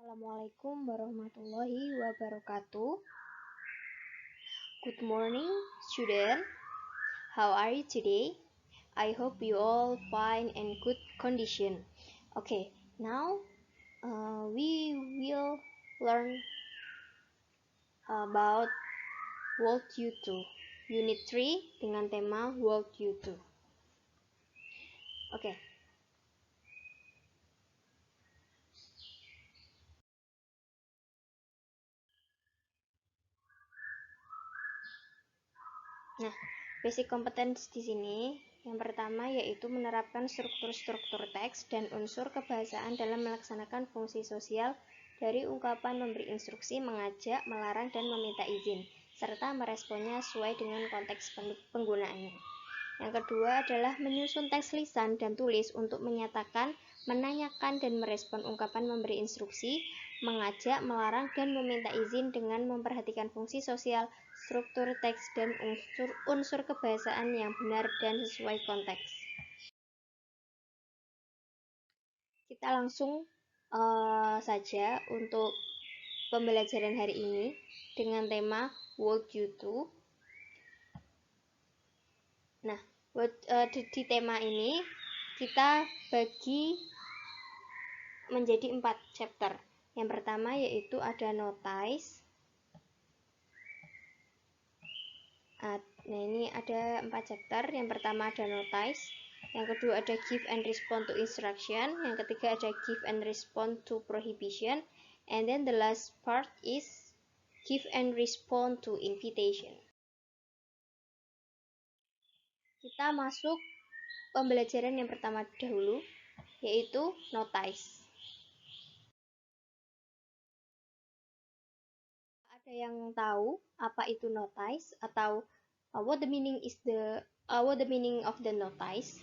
Assalamualaikum warahmatullahi wabarakatuh. Good morning, student. How are you today? I hope you all fine and good condition. Okay, now we will learn about World U2 Unit 3 dengan tema World U2. Okay. Nah, basic competence di sini yang pertama yaitu menerapkan struktur-struktur teks dan unsur kebahasaan dalam melaksanakan fungsi sosial dari ungkapan memberi instruksi, mengajak, melarang, dan meminta izin, serta meresponnya sesuai dengan konteks penggunaannya. Yang kedua adalah menyusun teks lisan dan tulis untuk menyatakan, menanyakan, dan merespon ungkapan memberi instruksi, mengajak, melarang, dan meminta izin dengan memperhatikan fungsi sosial, struktur teks, dan unsur kebahasaan yang benar dan sesuai konteks. Kita langsung saja untuk pembelajaran hari ini dengan tema World U2. Nah, di tema ini kita bagi menjadi 4 chapter. Yang pertama yaitu ada notice. Nah, ini ada 4 chapter. Yang pertama ada notice. Yang kedua ada give and respond to instruction. Yang ketiga ada give and respond to prohibition. And then the last part is give and respond to invitation. Kita masuk pembelajaran yang pertama dahulu, yaitu notice. Ada yang tahu apa itu notice atau what the meaning of the notice?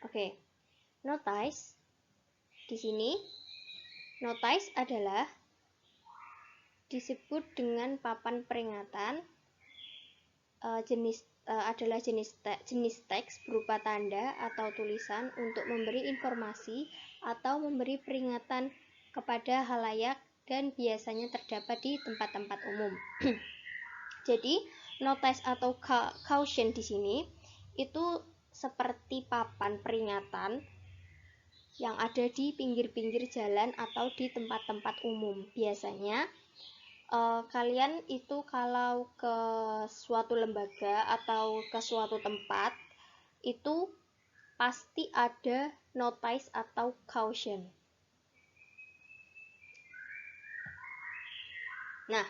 Oke. Notice di sini notice adalah disebut dengan papan peringatan adalah jenis teks berupa tanda atau tulisan untuk memberi informasi atau memberi peringatan kepada halayak dan biasanya terdapat di tempat-tempat umum. Jadi, notice atau caution di sini itu seperti papan peringatan yang ada di pinggir-pinggir jalan atau di tempat-tempat umum. Biasanya kalian itu kalau ke suatu lembaga atau ke suatu tempat itu pasti ada notice atau caution. Nah,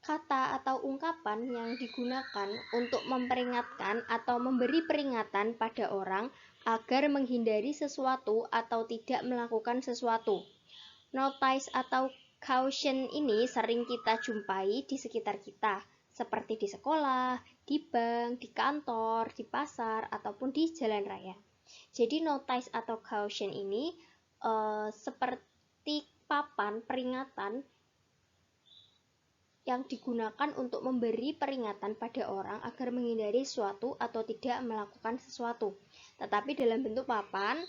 kata atau ungkapan yang digunakan untuk memperingatkan atau memberi peringatan pada orang agar menghindari sesuatu atau tidak melakukan sesuatu. Notice atau caution ini sering kita jumpai di sekitar kita, seperti di sekolah, di bank, di kantor, di pasar, ataupun di jalan raya. Jadi notice atau caution ini seperti papan peringatan yang digunakan untuk memberi peringatan pada orang agar menghindari sesuatu atau tidak melakukan sesuatu, tetapi dalam bentuk papan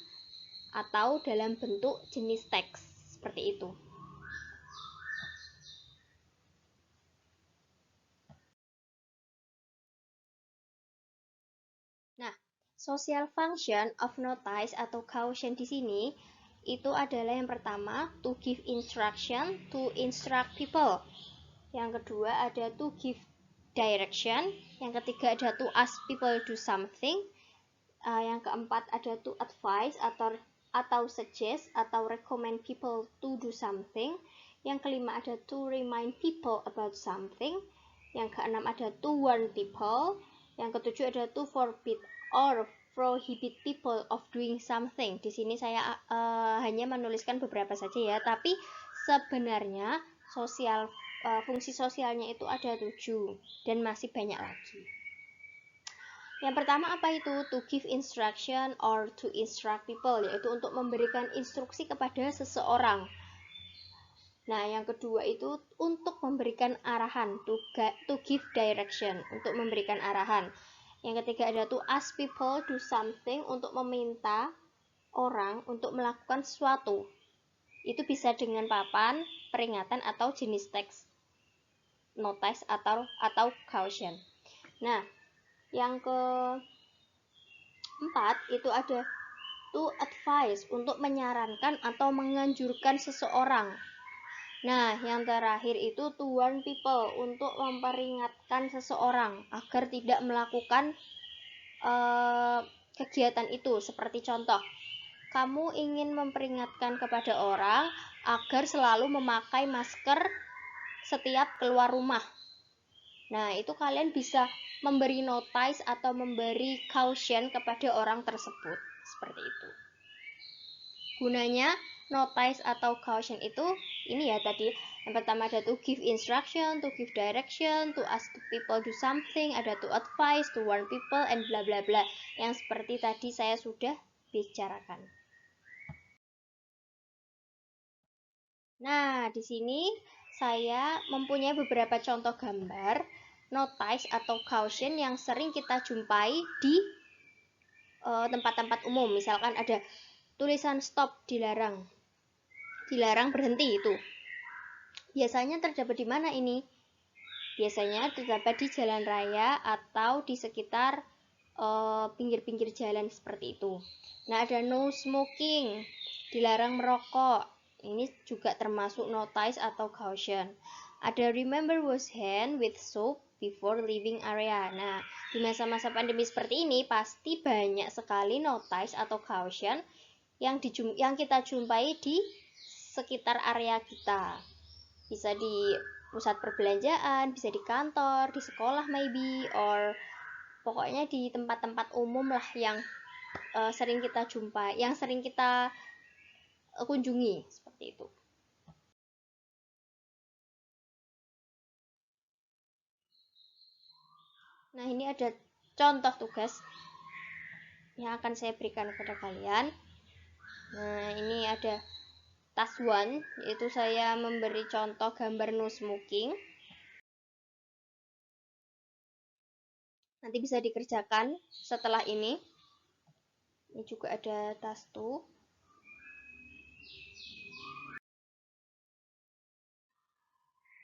atau dalam bentuk jenis teks seperti itu. Nah, social function of notice atau caution di sini itu adalah yang pertama to give instruction, to instruct people. Yang kedua ada to give direction. Yang ketiga ada to ask people do something. Yang keempat ada to advise atau suggest atau recommend people to do something. Yang kelima ada to remind people about something. Yang keenam ada to warn people. Yang ketujuh ada to forbid or prohibit people of doing something. Di sini saya hanya menuliskan beberapa saja ya, tapi sebenarnya fungsi sosialnya itu ada 7 dan masih banyak lagi. Yang pertama apa itu? To give instruction or to instruct people, yaitu untuk memberikan instruksi kepada seseorang. Nah, yang kedua itu untuk memberikan arahan, to give direction, untuk memberikan arahan. Yang ketiga ada to ask people do something, untuk meminta orang untuk melakukan sesuatu. Itu bisa dengan papan, peringatan, atau jenis teks notice atau caution. Nah, yang keempat itu ada to advise, untuk menyarankan atau menganjurkan seseorang. Nah, yang terakhir itu to warn people, untuk memperingatkan seseorang agar tidak melakukan kegiatan itu. Seperti contoh, kamu ingin memperingatkan kepada orang agar selalu memakai masker setiap keluar rumah. Nah, itu kalian bisa memberi notice atau memberi caution kepada orang tersebut. Seperti itu. Gunanya notice atau caution itu ini ya tadi. Yang pertama ada to give instruction, to give direction, to ask people do something, ada to advise, to warn people, and bla bla bla. Yang seperti tadi saya sudah bicarakan. Nah, di sini saya mempunyai beberapa contoh gambar notice atau caution yang sering kita jumpai di tempat-tempat umum. Misalkan ada tulisan stop, dilarang berhenti itu. Biasanya terdapat di mana ini? Biasanya terdapat di jalan raya atau di sekitar pinggir-pinggir jalan seperti itu. Nah, ada no smoking, dilarang merokok. Ini juga termasuk notice atau caution. Ada remember wash hand with soap before leaving area. Nah, di masa-masa pandemi seperti ini pasti banyak sekali notice atau caution yang kita jumpai di sekitar area kita. Bisa di pusat perbelanjaan, bisa di kantor, di sekolah maybe, or pokoknya di tempat-tempat umum lah yang sering kita jumpai, yang sering kita kunjungi, seperti itu. Nah, ini ada contoh tugas yang akan saya berikan kepada kalian. Nah, ini ada task 1, yaitu saya memberi contoh gambar no smoking. Nanti bisa dikerjakan setelah ini. Ini juga ada task 2.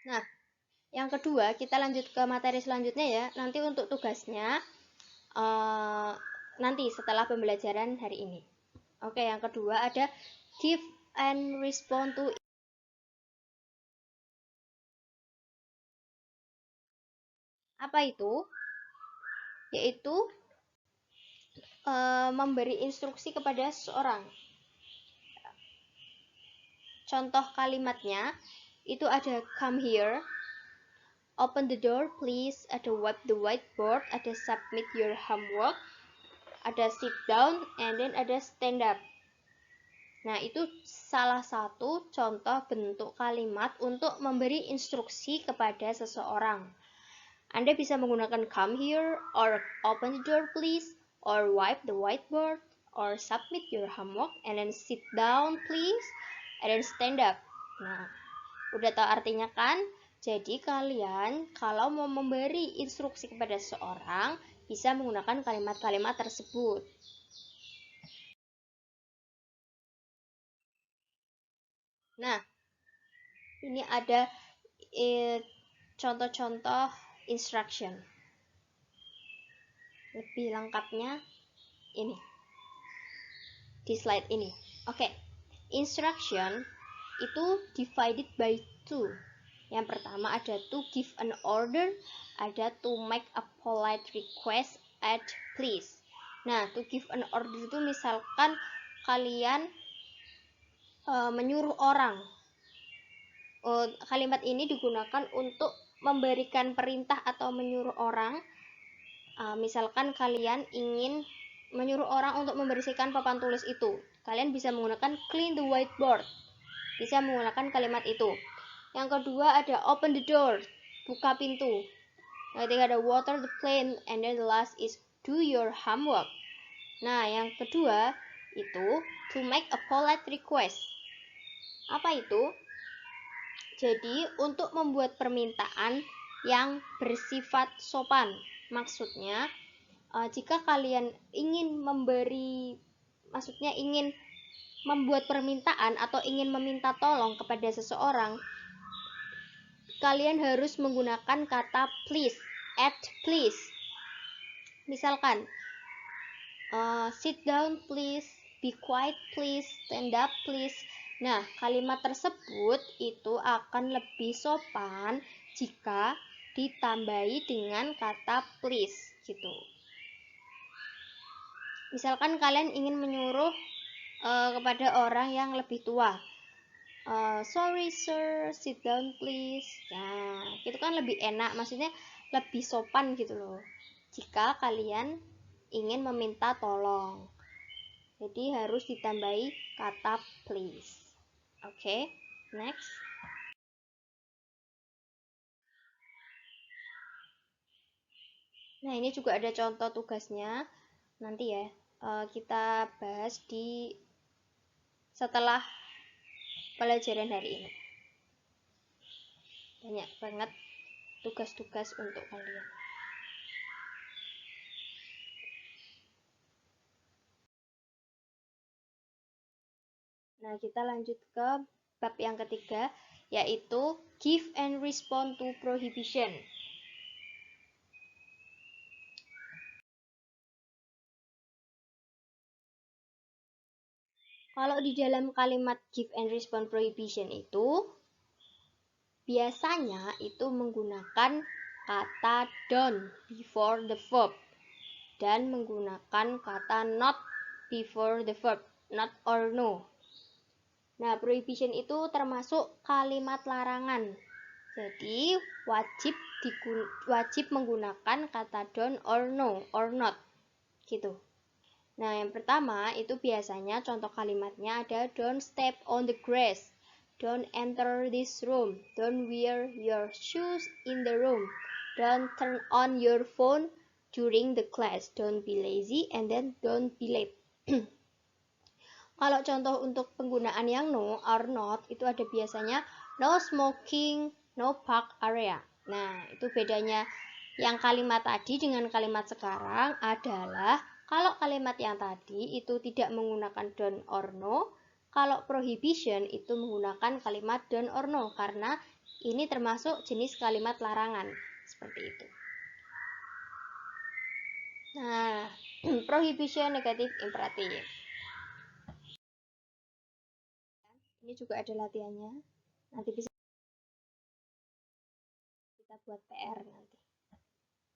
Nah, yang kedua, kita lanjut ke materi selanjutnya ya. Nanti untuk tugasnya nanti setelah pembelajaran hari ini. Oke, yang kedua ada give and respond to. Apa itu? Yaitu memberi instruksi kepada seseorang. Contoh kalimatnya itu ada come here, open the door please, ada wipe the whiteboard, ada submit your homework, ada sit down, and then ada stand up. Nah, itu salah satu contoh bentuk kalimat untuk memberi instruksi kepada seseorang. Anda bisa menggunakan come here, or open the door please, or wipe the whiteboard, or submit your homework, and then sit down please, and then stand up. Nah, udah tahu artinya kan? Jadi kalian kalau mau memberi instruksi kepada seseorang bisa menggunakan kalimat-kalimat tersebut. Nah, ini ada contoh-contoh instruction. Lebih lengkapnya ini di slide ini. Oke, instruction itu divided by 2. Yang pertama ada to give an order, ada to make a polite request at please. Nah, to give an order itu misalkan kalian menyuruh orang. Kalimat ini digunakan untuk memberikan perintah atau menyuruh orang. Misalkan kalian ingin menyuruh orang untuk membersihkan papan tulis itu, kalian bisa menggunakan clean the whiteboard. Bisa menggunakan kalimat itu. Yang kedua ada open the door, buka pintu. Ketiga ada water the plant, and then the last is do your homework. Nah, yang kedua itu to make a polite request. Apa itu? Jadi, untuk membuat permintaan yang bersifat sopan. Maksudnya, jika kalian ingin membuat permintaan atau ingin meminta tolong kepada seseorang, kalian harus menggunakan kata please, at please. Misalkan, sit down please, be quiet please, stand up please. Nah, kalimat tersebut itu akan lebih sopan jika ditambahi dengan kata please gitu. Misalkan kalian ingin menyuruh kepada orang yang lebih tua, sorry sir, sit down please. Nah, itu kan lebih enak, maksudnya lebih sopan gitu loh jika kalian ingin meminta tolong. Jadi harus ditambahi kata please. Oke, next. Nah, ini juga ada contoh tugasnya. Nanti ya, kita bahas setelah pelajaran hari ini. Banyak banget tugas-tugas untuk kalian. Nah, kita lanjut ke bab yang ketiga, yaitu give and respond to prohibition. Kalau di dalam kalimat give and respond prohibition itu, biasanya itu menggunakan kata don't before the verb dan menggunakan kata not before the verb, not or no. Nah, prohibition itu termasuk kalimat larangan. Jadi, wajib menggunakan kata don't or no or not gitu. Nah, yang pertama itu biasanya contoh kalimatnya ada don't step on the grass, don't enter this room, don't wear your shoes in the room, don't turn on your phone during the class, don't be lazy, and then don't be late. Kalau contoh untuk penggunaan yang no or not itu ada biasanya no smoking, no park area. Nah, itu bedanya yang kalimat tadi dengan kalimat sekarang adalah kalau kalimat yang tadi itu tidak menggunakan don't or no, kalau prohibition itu menggunakan kalimat don't or no karena ini termasuk jenis kalimat larangan. Seperti itu. Nah, prohibition negatif imperatif. Ini juga ada latihannya. Nanti bisa kita buat PR nanti.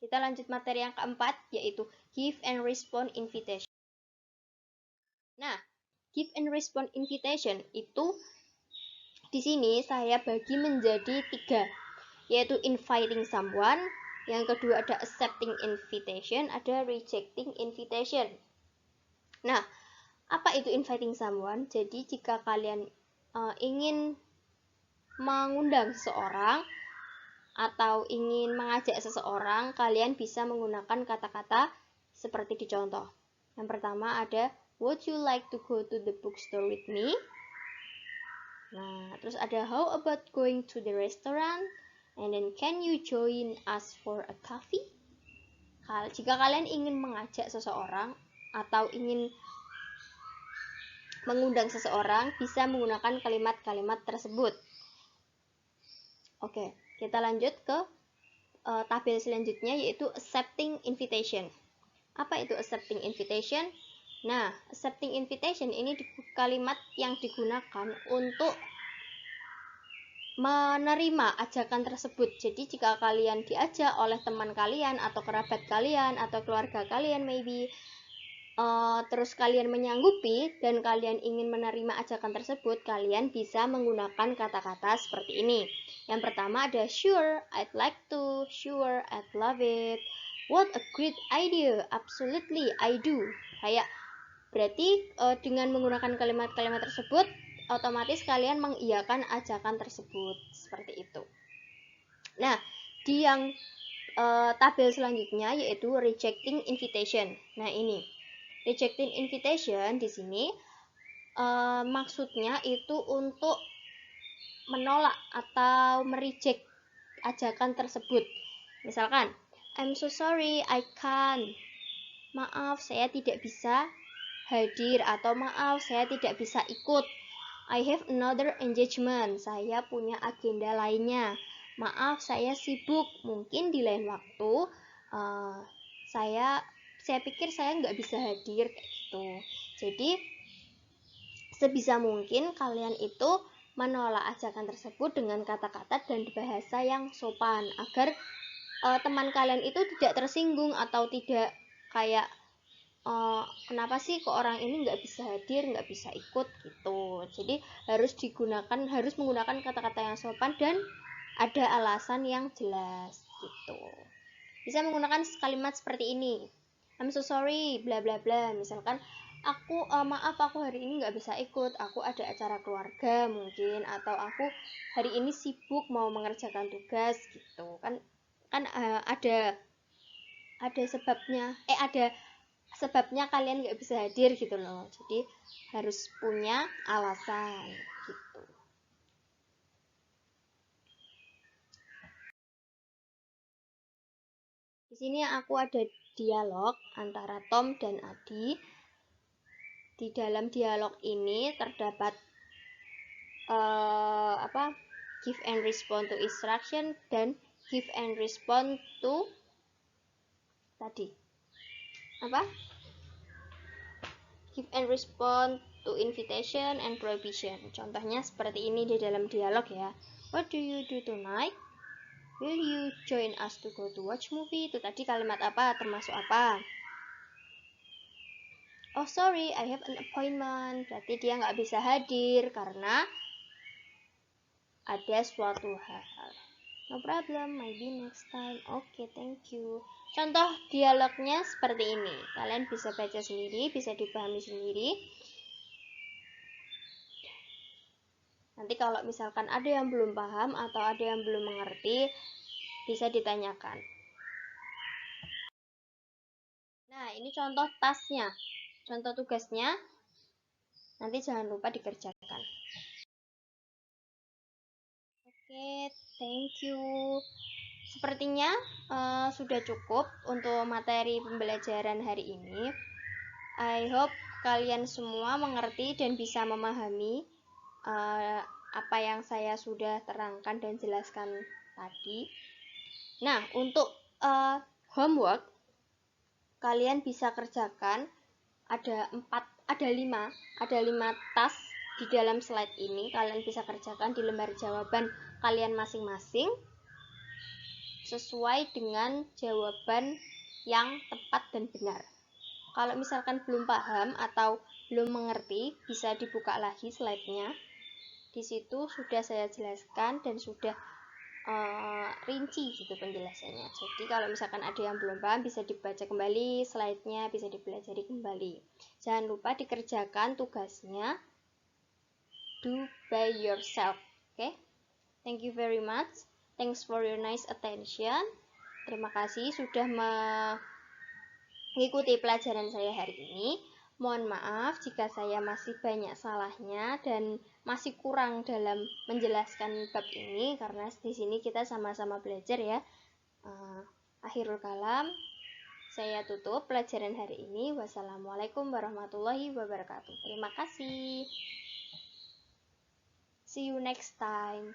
Kita lanjut materi yang keempat, yaitu give and respond invitation. Nah, give and respond invitation itu di sini saya bagi menjadi 3, yaitu inviting someone, yang kedua ada accepting invitation, ada rejecting invitation. Nah, apa itu inviting someone? Jadi jika kalian ingin mengundang seseorang atau ingin mengajak seseorang, kalian bisa menggunakan kata-kata seperti di contoh. Yang pertama ada, would you like to go to the bookstore with me? Nah, terus ada, how about going to the restaurant? And then, can you join us for a coffee? Jika kalian ingin mengajak seseorang atau ingin mengundang seseorang, bisa menggunakan kalimat-kalimat tersebut. Oke, kita lanjut ke tabel selanjutnya, yaitu accepting invitation. Apa itu accepting invitation? Nah, accepting invitation ini kalimat yang digunakan untuk menerima ajakan tersebut. Jadi jika kalian diajak oleh teman kalian atau kerabat kalian atau keluarga kalian maybe, terus kalian menyanggupi dan kalian ingin menerima ajakan tersebut, kalian bisa menggunakan kata-kata seperti ini. Yang pertama ada sure, I'd like to, sure, I'd love it, what a great idea, absolutely, I do. Kayak berarti dengan menggunakan kalimat-kalimat tersebut, otomatis kalian mengiyakan ajakan tersebut. Seperti itu. Nah, di yang tabel selanjutnya yaitu rejecting invitation. Nah, ini rejecting invitation di sini maksudnya itu untuk menolak atau mereject ajakan tersebut. Misalkan, I'm so sorry, I can't. Maaf, saya tidak bisa hadir, atau maaf saya tidak bisa ikut. I have another engagement, saya punya agenda lainnya. Maaf saya sibuk, mungkin di lain waktu saya pikir saya nggak bisa hadir kayak gitu. Jadi sebisa mungkin kalian itu menolak ajakan tersebut dengan kata-kata dan bahasa yang sopan agar teman kalian itu tidak tersinggung atau tidak kayak kenapa sih kok orang ini nggak bisa hadir, nggak bisa ikut gitu. Jadi harus menggunakan kata-kata yang sopan dan ada alasan yang jelas gitu. Bisa menggunakan kalimat seperti ini. I'm so sorry, bla bla bla. Misalkan maaf aku hari ini nggak bisa ikut, aku ada acara keluarga mungkin, atau aku hari ini sibuk mau mengerjakan tugas gitu kan ada sebabnya kalian nggak bisa hadir gitu loh. Jadi harus punya alasan gitu. Di sini aku ada dialog antara Tom dan Adi. Di dalam dialog ini terdapat give and respond to instruction dan give and respond to tadi give and respond to invitation and prohibition. Contohnya seperti ini di dalam dialog ya. What do you do tonight? Will you join us to go to watch movie? Itu tadi kalimat apa? Termasuk apa? Oh sorry, I have an appointment. Berarti dia nggak bisa hadir karena ada suatu hal. No problem, maybe next time. Oke, thank you. Contoh dialognya seperti ini. Kalian bisa baca sendiri, bisa dipahami sendiri. Nanti kalau misalkan ada yang belum paham atau ada yang belum mengerti, bisa ditanyakan. Nah, ini contoh tasnya. Contoh tugasnya, nanti jangan lupa dikerjakan. Oke, thank you. Sepertinya sudah cukup untuk materi pembelajaran hari ini. I hope kalian semua mengerti dan bisa memahami apa yang saya sudah terangkan dan jelaskan tadi. Nah, untuk homework kalian bisa kerjakan ada 5 tas di dalam slide ini. Kalian bisa kerjakan di lembar jawaban kalian masing-masing sesuai dengan jawaban yang tepat dan benar. Kalau misalkan belum paham atau belum mengerti, bisa dibuka lagi slide-nya. Di situ sudah saya jelaskan dan sudah rinci gitu penjelasannya. Jadi kalau misalkan ada yang belum paham, bisa dibaca kembali slide-nya, bisa dipelajari kembali. Jangan lupa dikerjakan tugasnya. Do by yourself. Okay? Thank you very much. Thanks for your nice attention. Terima kasih sudah mengikuti pelajaran saya hari ini. Mohon maaf jika saya masih banyak salahnya dan masih kurang dalam menjelaskan bab ini, karena di sini kita sama-sama belajar ya. Akhirul kalam, saya tutup pelajaran hari ini. Wassalamualaikum warahmatullahi wabarakatuh. Terima kasih. See you next time.